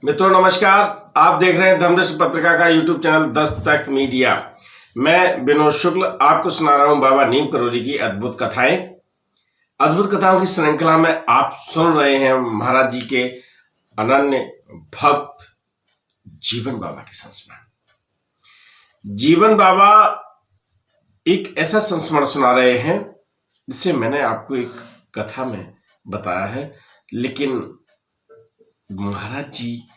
मित्रों नमस्कार। आप देख रहे हैं धर्मदर्शन पत्रिका का यूट्यूब चैनल दस्तक मीडिया। मैं विनोद शुक्ल आपको सुना रहा हूं बाबा नीम करोली की अद्भुत कथाएं। अद्भुत कथाओं की श्रृंखला में आप सुन रहे हैं महाराज जी के अनन्य भक्त जीवन बाबा के संस्मरण। जीवन बाबा एक ऐसा संस्मरण सुना रहे हैं जिसे मैंने आपको एक कथा में बताया है, लेकिन महाराज जी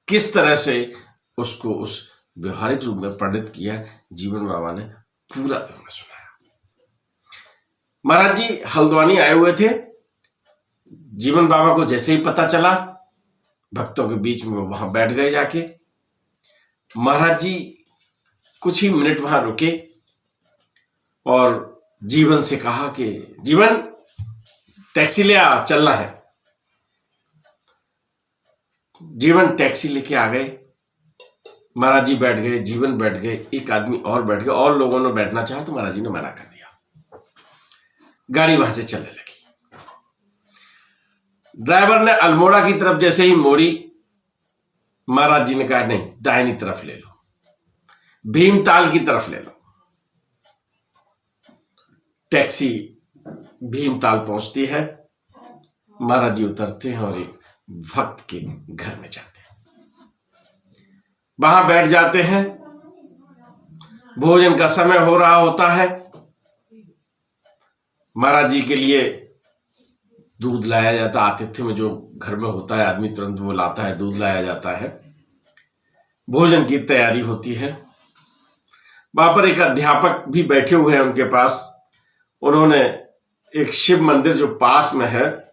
किस तरह से उसको उस व्यवहारिक रूप में पंडित किया, जीवन बाबा ने पूरा विवरण सुनाया। महाराज जी हल्द्वानी आए हुए थे। जीवन बाबा को जैसे ही पता चला, भक्तों के बीच में वो वहां बैठ गए जाके। महाराज जी कुछ ही मिनट वहां रुके और जीवन से कहा कि जीवन टैक्सी ले आ, चलना है। जीवन टैक्सी लेके आ गए। महाराज जी बैठ गए, जीवन बैठ गए, एक आदमी और बैठ गया, और लोगों ने बैठना चाहा तो महाराज जी ने मना कर दिया। गाड़ी वहां से चलने लगी। ड्राइवर ने अल्मोड़ा की तरफ जैसे ही मोड़ी, महाराज जी ने कहा नहीं, दाहिनी तरफ ले लो, भीमताल की तरफ ले लो। टैक्सी भीमताल पहुंचती है। महाराज जी उतरते हैं और एक भक्त के घर में जाते हैं, वहां बैठ जाते हैं। भोजन का समय हो रहा होता है। महाराज जी के लिए दूध लाया जाता है। आतिथ्य में जो घर में होता है आदमी तुरंत वो लाता है, दूध लाया जाता है। भोजन की तैयारी होती है। वहां पर एक अध्यापक भी बैठे हुए हैं उनके पास। उन्होंने एक शिव मंदिर जो पास में है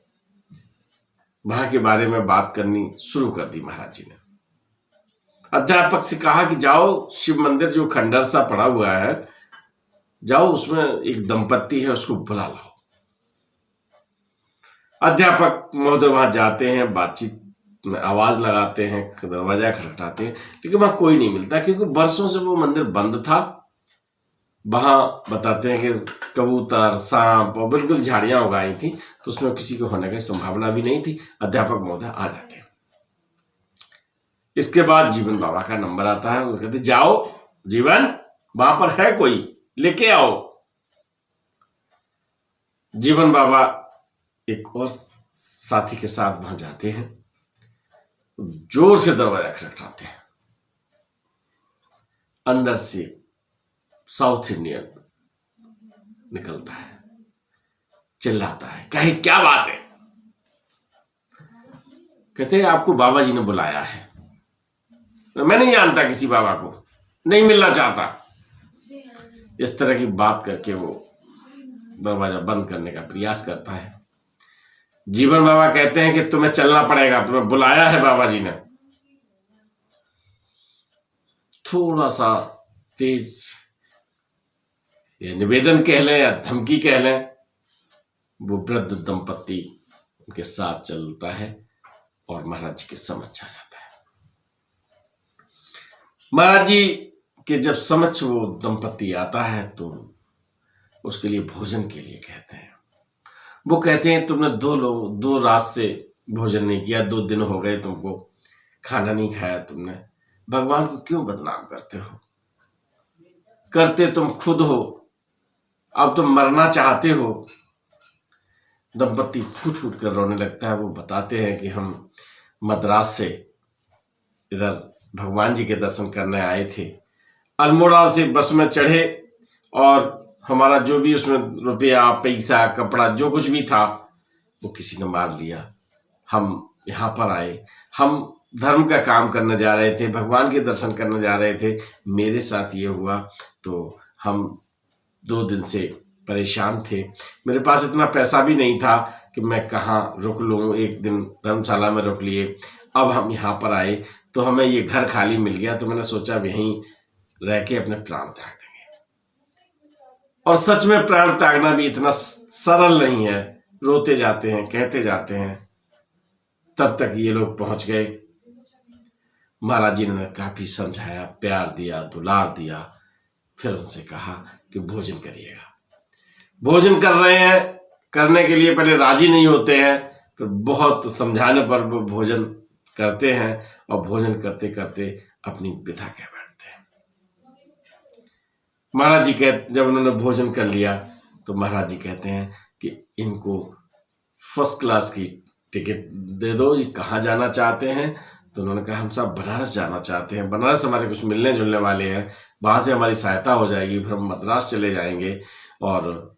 वहां के बारे में बात करनी शुरू कर दी। महाराज जी ने अध्यापक से कहा कि जाओ, शिव मंदिर जो खंडर सा पड़ा हुआ है, जाओ, उसमें एक दंपत्ति है, उसको बुला लाओ। अध्यापक महोदय वहां जाते हैं, बातचीत में आवाज लगाते हैं, दरवाजा खटखटाते हैं, लेकिन वहां कोई नहीं मिलता, क्योंकि बरसों से वो मंदिर बंद था। वहां बताते हैं कि कबूतर, सांप और बिल्कुल झाड़ियां उगाई थी, तो उसमें किसी को होने की संभावना भी नहीं थी। अध्यापक महोदय आ जाते हैं। इसके बाद जीवन बाबा का नंबर आता है। वो कहते जाओ जीवन, वहां पर है कोई, लेके आओ। जीवन बाबा एक और साथी के साथ वहां जाते हैं, जोर से दरवाजा खटखटाते हैं। अंदर से साउथ इंडियन निकलता है, चिल्लाता है, कहे क्या बात है। कहते हैं आपको बाबा जी ने बुलाया है। मैं नहीं जानता किसी बाबा को, नहीं मिलना चाहता। इस तरह की बात करके वो दरवाजा बंद करने का प्रयास करता है। जीवन बाबा कहते हैं कि तुम्हें चलना पड़ेगा, तुम्हें बुलाया है बाबा जी ने। थोड़ा सा तेज ये निवेदन कह लें या धमकी कह लें, वो वृद्ध दंपत्ति उनके साथ चलता है और महाराज जी के समझ आ जाता है। महाराज जी के जब समझ वो दंपत्ति आता है तो उसके लिए भोजन के लिए कहते हैं। वो कहते हैं तुमने दो रात से भोजन नहीं किया, 2 दिन हो गए तुमको खाना नहीं खाया, तुमने भगवान को क्यों बदनाम करते हो? करते तुम खुद हो, अब तुम मरना चाहते हो। दंपत्ति फूट फूट कर रोने लगता है। वो बताते हैं कि हम मद्रास से इधर भगवान जी के दर्शन करने आए थे, अल्मोड़ा से बस में चढ़े और हमारा जो भी उसमें रुपया, पैसा, कपड़ा जो कुछ भी था वो किसी ने मार लिया। हम यहाँ पर आए, हम धर्म का काम करने जा रहे थे, भगवान के दर्शन करने जा रहे थे, मेरे साथ ये हुआ। तो हम 2 दिन से परेशान थे। मेरे पास इतना पैसा भी नहीं था कि मैं कहाँ रुक लूँ। एक दिन धर्मशाला में रुक लिए। अब हम यहाँ पर आए तो हमें ये घर खाली मिल गया, तो मैंने सोचा यहीं रह के अपने प्राण त्याग देंगे। और सच में प्राण त्यागना भी इतना सरल नहीं है। रोते जाते हैं, कहते जाते हैं। तब तक ये लोग पहुंच गए। महाराज जी ने काफी समझाया, प्यार दिया, दुलार दिया। फिर उनसे कहा कि भोजन करिएगा। भोजन कर रहे हैं, करने के लिए पहले राजी नहीं होते हैं, फिर बहुत समझाने पर वो भोजन करते हैं और भोजन करते करते अपनी विदा कह बैठते हैं। महाराज जी जब उन्होंने भोजन कर लिया तो महाराज जी कहते हैं कि इनको फर्स्ट क्लास की टिकट दे दो, ये कहाँ जाना चाहते हैं? तो उन्होंने कहा हम साहब बनारस जाना चाहते हैं, बनारस हमारे कुछ मिलने जुलने वाले हैं, वहाँ से हमारी सहायता हो जाएगी, फिर हम मद्रास चले जाएंगे और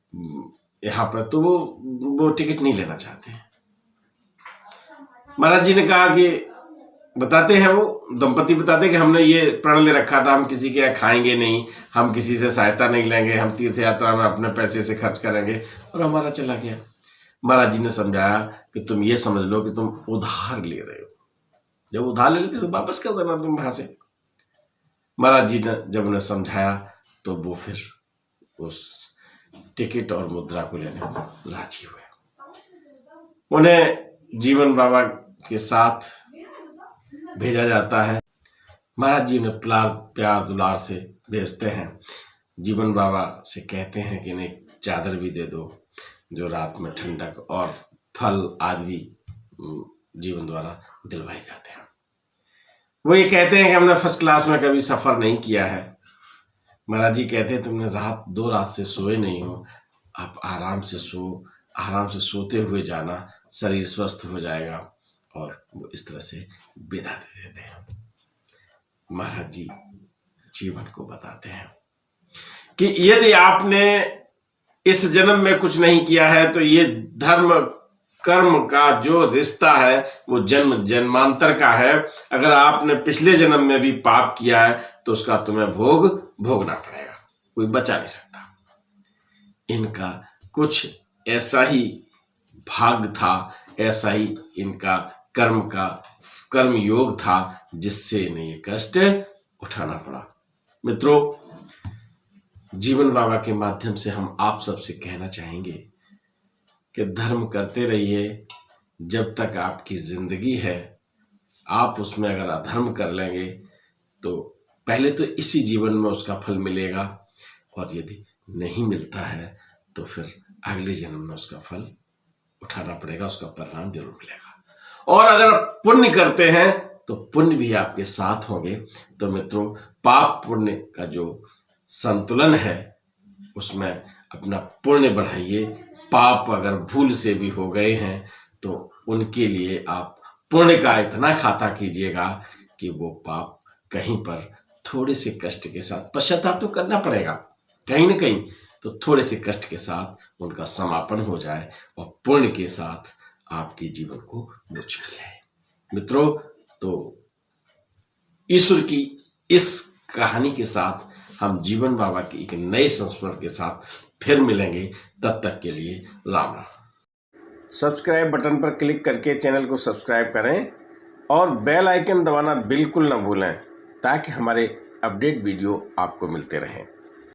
यहाँ पर तो वो टिकट नहीं लेना चाहते हैं। महाराज जी ने कहा कि बताते हैं, वो दंपति बताते हैं कि हमने ये प्रण ले रखा था, हम किसी के यहाँ खाएंगे नहीं, हम किसी से सहायता नहीं लेंगे, हम तीर्थ यात्रा में अपने पैसे से खर्च करेंगे, और हमारा चला गया। महाराज जी ने समझाया कि तुम ये समझ लो कि तुम उधार ले रहे हो, जब उधार ले लेते तो वापस कर देना तुम वहां से। महाराज जी ने जब उन्हें समझाया तो वो फिर उस टिकट और मुद्रा को लेने को राजी हुए। उन्हें जीवन बाबा के साथ भेजा जाता है। महाराज जी उन्हें प्यार दुलार से भेजते हैं। जीवन बाबा से कहते हैं कि इन्हें चादर भी दे दो जो रात में ठंडक, और फल आदि भी जीवन द्वारा दिलवाए जाते हैं। वो ये कहते हैं कि हमने फर्स्ट क्लास में कभी सफर नहीं किया है। महाराज जी कहते हैं तुमने 2 रात से सोए नहीं हो, आप आराम से सो, आराम से सोते हुए जाना, शरीर स्वस्थ हो जाएगा। और वो इस तरह से विदा दे देते हैं। महाराज जी जीवन को बताते हैं कि यदि आपने इस जन्म में कुछ नहीं किया है तो ये धर्म कर्म का जो रिश्ता है वो जन्म जन्मांतर का है। अगर आपने पिछले जन्म में भी पाप किया है तो उसका तुम्हें भोग भोगना पड़ेगा, कोई बचा नहीं सकता। इनका कुछ ऐसा ही भाग था, ऐसा ही इनका कर्म योग था जिससे इन्हें ये कष्ट उठाना पड़ा। मित्रों, जीवन बाबा के माध्यम से हम आप सबसे कहना चाहेंगे कि धर्म करते रहिए जब तक आपकी जिंदगी है। आप उसमें अगर अधर्म कर लेंगे तो पहले तो इसी जीवन में उसका फल मिलेगा, और यदि नहीं मिलता है तो फिर अगले जन्म में उसका फल उठाना पड़ेगा, उसका परिणाम जरूर मिलेगा। और अगर पुण्य करते हैं तो पुण्य भी आपके साथ होंगे। तो मित्रों, पाप पुण्य का जो संतुलन है उसमें अपना पुण्य बढ़ाइए। पाप अगर भूल से भी हो गए हैं तो उनके लिए आप पुण्य का इतना खाता कीजिएगा कि वो पाप कहीं पर थोड़े से कष्ट के साथ, पश्चाताप तो करना पड़ेगा कहीं ना कहीं, तो थोड़े से कष्ट के साथ उनका समापन हो जाए और पुण्य के साथ आपके जीवन को मोक्ष मिल जाए। मित्रों, तो ईश्वर की इस कहानी के साथ हम जीवन बाबा की एक नए संस्मरण के साथ फिर मिलेंगे। तब तक के लिए राम राम। सब्सक्राइब बटन पर क्लिक करके चैनल को सब्सक्राइब करें और बेल आइकन दबाना बिल्कुल ना भूलें ताकि हमारे अपडेट वीडियो आपको मिलते रहें।